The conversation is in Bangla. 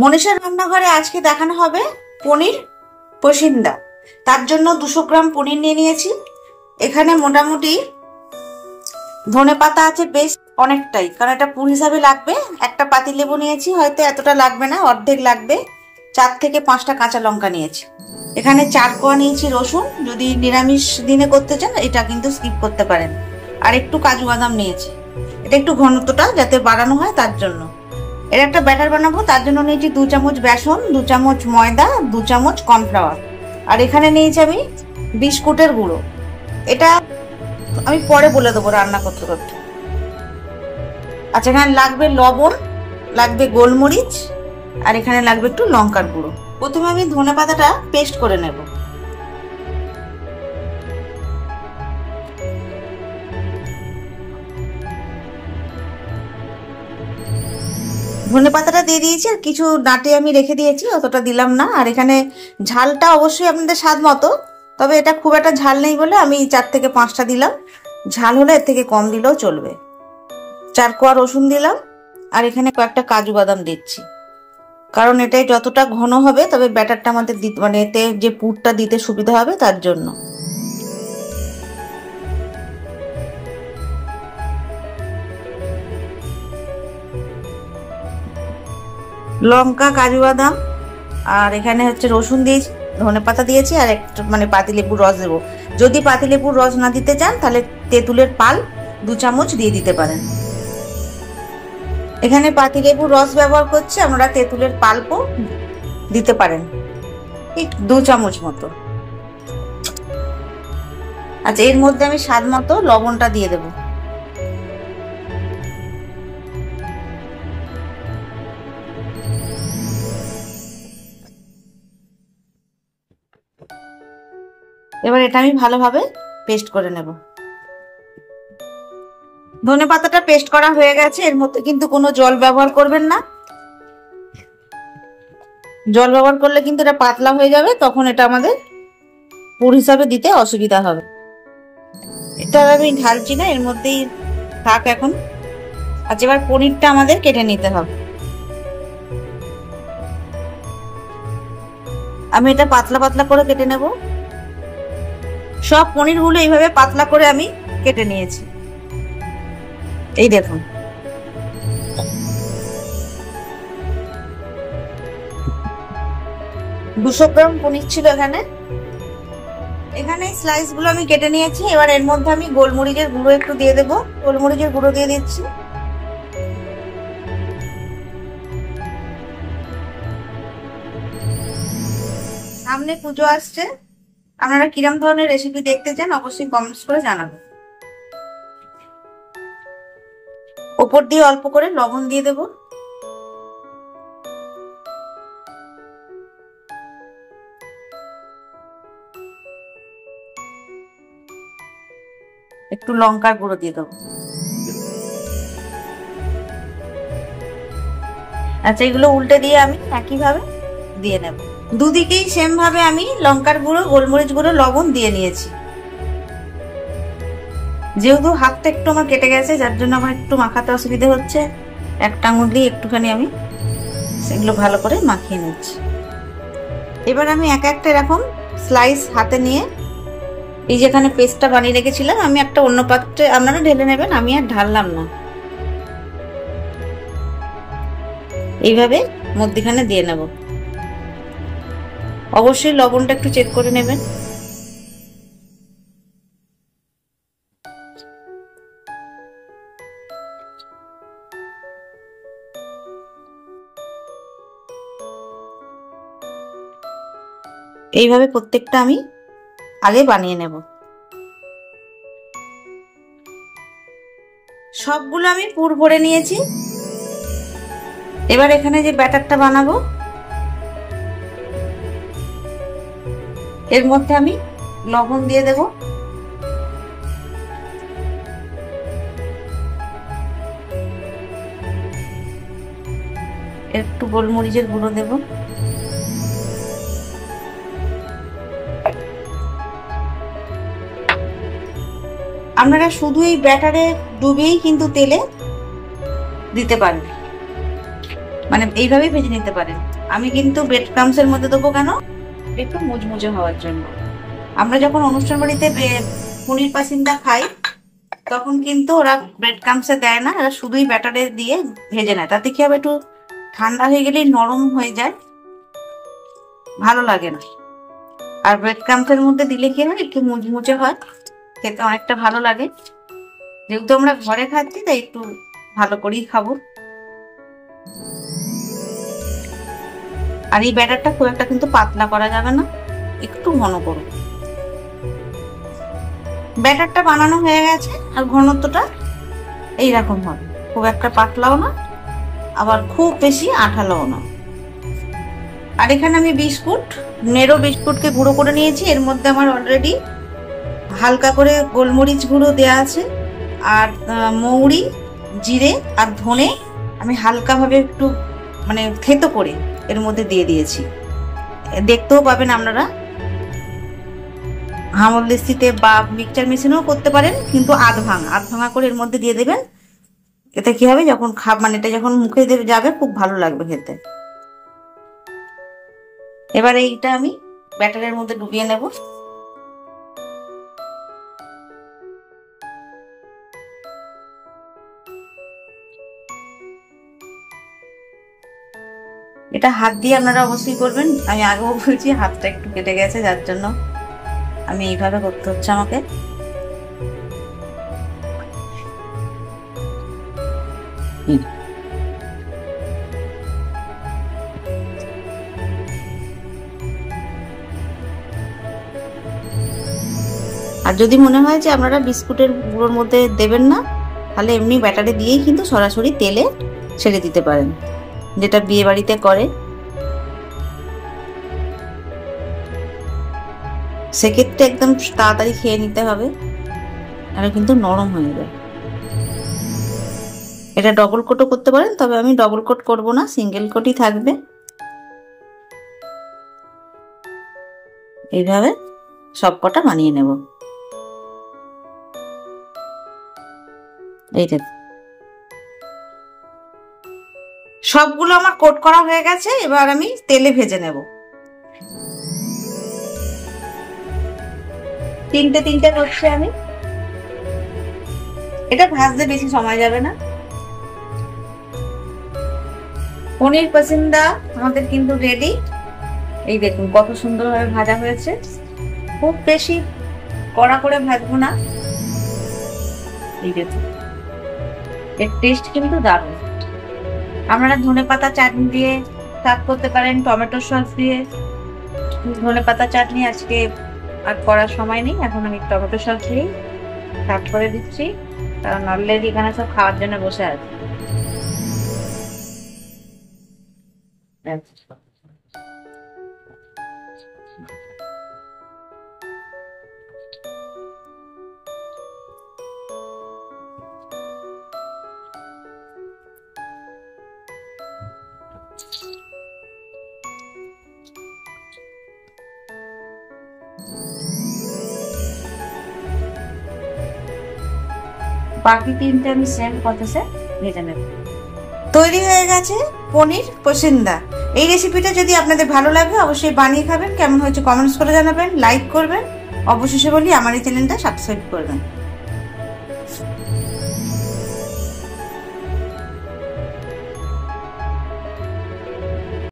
মনীষার রান্নাঘরে আজকে দেখানো হবে পনির পসিন্দা। তার জন্য 200 গ্রাম পনির নিয়ে নিয়েছি। এখানে মোটামুটি ধনেপাতা আছে বেশ অনেকটাই, কারণ এটা পুর হিসাবে লাগবে। একটা পাতিলেবু নিয়েছি, হয়তো এতটা লাগবে না, অর্ধেক লাগবে। 4 থেকে 5টা কাঁচা লঙ্কা নিয়েছি। এখানে 4 কোয়া নিয়েছি রসুন, যদি নিরামিষ দিনে করতে চান এটা কিন্তু স্কিপ করতে পারেন। আর একটু কাজু বাদাম নিয়েছি, এটা একটু ঘনত্বটা যাতে বাড়ানো হয় তার জন্য। এর একটা ব্যাটার বানাবো, তার জন্য নিয়েছি 2 চামচ বেসন, 2 চামচ ময়দা, 2 চামচ কর্নফ্লাওয়ার। আর এখানে নিয়েছি আমি বিস্কুটের গুঁড়ো। এটা আমি পরে বলে দেবো রান্না করতে করতে। আচ্ছা, এখানে লাগবে লবণ, লাগবে গোলমরিচ, আর এখানে লাগবে একটু লঙ্কার গুঁড়ো। প্রথমে আমি ধনেপাতাটা পেস্ট করে নেব। ধনেপাতাটা দিয়ে দিয়েছি, আর কিছু ডাঁটে আমি রেখে দিয়েছি, অতটা দিলাম না। আর এখানে ঝালটা অবশ্যই আপনাদের স্বাদ মতো, তবে এটা খুব একটা ঝাল নেই বলে আমি 4 থেকে 5টা দিলাম। ঝাল হলে এর থেকে কম দিলেও চলবে। 4 কোয়া রসুন দিলাম, আর এখানে কয়েকটা কাজু বাদাম দিচ্ছি, কারণ এটাই যতটা ঘন হবে তবে ব্যাটারটা আমাদের মানে এতে যে পুরটা দিতে সুবিধা হবে তার জন্য। লঙ্কা, কাজু বাদাম, আর এখানে হচ্ছে রসুন দিয়েছি, ধনেপাতা দিয়েছি, আর একটু মানে পাতিলেবুর রস দেবো। যদি পাতিলেবুর রস না দিতে চান তাহলে তেঁতুলের পাল 2 চামচ দিয়ে দিতে পারেন। এখানে পাতিলেবুর রস ব্যবহার করছি, আপনারা তেঁতুলের পাল্পও দিতে পারেন, ঠিক 2 চামচ মতো। আচ্ছা, এর মধ্যে আমি স্বাদ মতো লবণটা দিয়ে দেবো। এবার এটা আমি ভালোভাবে পেস্ট করে নেব। ধনেপাতাটা পেস্ট করা হয়ে গেছে, এর মধ্যে কিন্তু কোনো জল ব্যবহার করবেন না। জল ব্যবহার করলে কিন্তু এটা পাতলা হয়ে যাবে, তখন এটা আমাদের পুর হিসাবে দিতে অসুবিধা হবে। এটা আমি ঢালছি না, এর মধ্যেই থাক এখন। আচ্ছা, এবার পনিরটা আমাদের কেটে নিতে হবে। আমি এটা পাতলা পাতলা করে কেটে নেব। সব পনিরগুলো এইভাবে পাতলা করে আমি কেটে নিয়েছি, এই দেখুন। দুশো গ্রাম পনির ছিল এখানে। এখানে স্লাইস গুলো আমি কেটে নিয়েছি। এবার এর মধ্যে আমি গোলমরিচের গুঁড়ো একটু দিয়ে দেবো। গোলমরিচের গুঁড়ো দিয়ে দিচ্ছি। সামনে পুজো আসছে, আপনারা কিরম ধরনের রেসিপি দেখতে চান অবশ্যই কমেন্টস করে জানাবেন। উপর দিয়ে অল্প করে লবণ দিয়ে দেব। একটু লঙ্কার গুঁড়ো দিয়ে দেবো। আচ্ছা, এগুলো উল্টে দিয়ে আমি একইভাবে দিয়ে নেব। দুদিকেই সেম ভাবে আমি লঙ্কার গুঁড়ো, গোলমরিচ গুঁড়ো, লবণ দিয়ে নিয়েছি। যেহেতু হাতটা একটু আমার কেটে গেছে, যার জন্য আমার একটু মাখাতে অসুবিধা হচ্ছে, একটা আঙুল দিয়ে একটুখানি আমি সেগুলো ভালো করে মাখিয়ে নিচ্ছি। এবার আমি একটা এরকম স্লাইস হাতে নিয়ে, এই যেখানে পেস্টটা বানিয়ে রেখেছিলাম, আমি একটা অন্য পাত্রে আপনারা ঢেলে নেবেন, আমি আর ঢাললাম না। এইভাবে মধ্যখানে দিয়ে নেব। অবশ্যই লবণটা একটু চেক করে নেবেন। এইভাবে প্রত্যেকটা আমি আগে বানিয়ে নেব। সবগুলো আমি পুর ভরে নিয়েছি। এবার এখানে যে ব্যাটারটা বানাবো, এর মধ্যে আমি লবণ দিয়ে দেব। একটু গোলমরিচের গুঁড়ো দেব। আপনারা শুধু এই ব্যাটারে ডুবিয়েই কিন্তু তেলে দিতে পারেন। মানে এইভাবেই ভেজে নিতে পারেন। আমি কিন্তু ব্রেড ক্রামসের মধ্যে দেবো কেন, একটু মুচমুচে হওয়ার জন্য। আমরা যখন অনুষ্ঠান বাড়িতে পনির পাসিন্দা খাই তখন কিন্তু ওরা ব্রেড ক্রামসে দেয় না, ওরা শুধুই ব্যাটারে দিয়ে ভেজে নেয়। তাতে কি হবে, একটু ঠান্ডা হয়ে গেলেই নরম হয়ে যায়, ভালো লাগে না। আর ব্রেড ক্রামসের মধ্যে দিলে কি হয়, একটু মুচমুচে হয়, খেতে অনেকটা ভালো লাগে। যেহেতু আমরা ঘরে খাচ্ছি তাই একটু ভালো করেই খাবো। আর এই ব্যাটারটা খুব একটা কিন্তু পাতলা করা যাবে না, একটু ঘন করো। ব্যাটারটা বানানো হয়ে গেছে, আর ঘনত্বটা এইরকম হবে, খুব একটা পাতলাও না আবার খুব বেশি আঠালোও না। আর এখানে আমি বিস্কুট, নেরো বিস্কুটকে গুঁড়ো করে নিয়েছি। এর মধ্যে আমার অলরেডি হালকা করে গোলমরিচ গুঁড়ো দেওয়া আছে, আর মৌরি, জিরে আর ধনে আমি হালকাভাবে একটু মানে থেতো করে এর মধ্যে দিয়ে দিয়েছি। দেখতেও পাবেন আপনারা, হামলদিস্তিতে বা মিক্সচার মেশিনেও করতে পারেন, কিন্তু আধ ভাঙা করে এর মধ্যে দিয়ে দেবেন। এতে কি হবে, যখন মানে এটা যখন মুখে যাবে খুব ভালো লাগবে খেতে। এবার এইটা আমি ব্যাটারের মধ্যে ডুবিয়ে নেব। এটা হাত দিয়ে আপনারা অবশ্যই করবেন, আমি আগেও বলছি হাতটা একটু কেটে গেছে, যার জন্য আমি এইভাবে করতে হচ্ছে আমাকে। আর যদি মনে হয় যে আপনারা বিস্কুটের গুঁড়োর মধ্যে দেবেন না, তাহলে এমনি ব্যাটারে দিয়েই কিন্তু সরাসরি তেলে ছেড়ে দিতে পারেন, যেটা বিয়ে বাড়িতে করে। সেক্ষেত্রে একদম তাড়াতাড়ি খেয়ে নিতে হবে, আর কিন্তু নরম হয়ে যায়। এটা ডবল কোটও করতে পারেন, তবে আমি ডবল কোট করব না, সিঙ্গেল কোটই থাকবে। এইভাবে সব কটা বানিয়ে নেব। এইটা সবগুলো আমার কোট করা হয়ে গেছে, এবার আমি তেলে ভেজে নেব। তিনটে করছি আমি। এটা ভাজতে বেশি সময় যাবে না। পনির পাসিন্দা আমাদের কিন্তু রেডি। এই দেখুন কত সুন্দরভাবে ভাজা হয়েছে, খুব বেশি কড়া করে ভাজবো না। এই দেখুন, এর টেস্ট কিন্তু দারুণ। আপনারা ধনেপাতা চাটনি দিয়ে সার্ভ করতে পারেন, টমেটো সস দিয়ে। ধনেপাতা চাটনি আজকে আর করার সময় নেই, এখন আমি টমেটো সস দিয়ে সার্ভ করে দিচ্ছি, কারণ অলরেডি এখানে সব খাওয়ার জন্য বসে আছে। বাকি তিনটে আমি সেম প্রসেসে ভেজে নেব। তৈরি হয়ে গেছে পনির পাসিন্দা। এই রেসিপিটা যদি আপনাদের ভালো লাগে অবশ্যই বানিয়ে খাবেন। কেমন হয়েছে কমেন্টস করে জানাবেন, লাইক করবেন। অবশেষে বলি আমার এই চ্যানেলটা সাবস্ক্রাইব করবেন।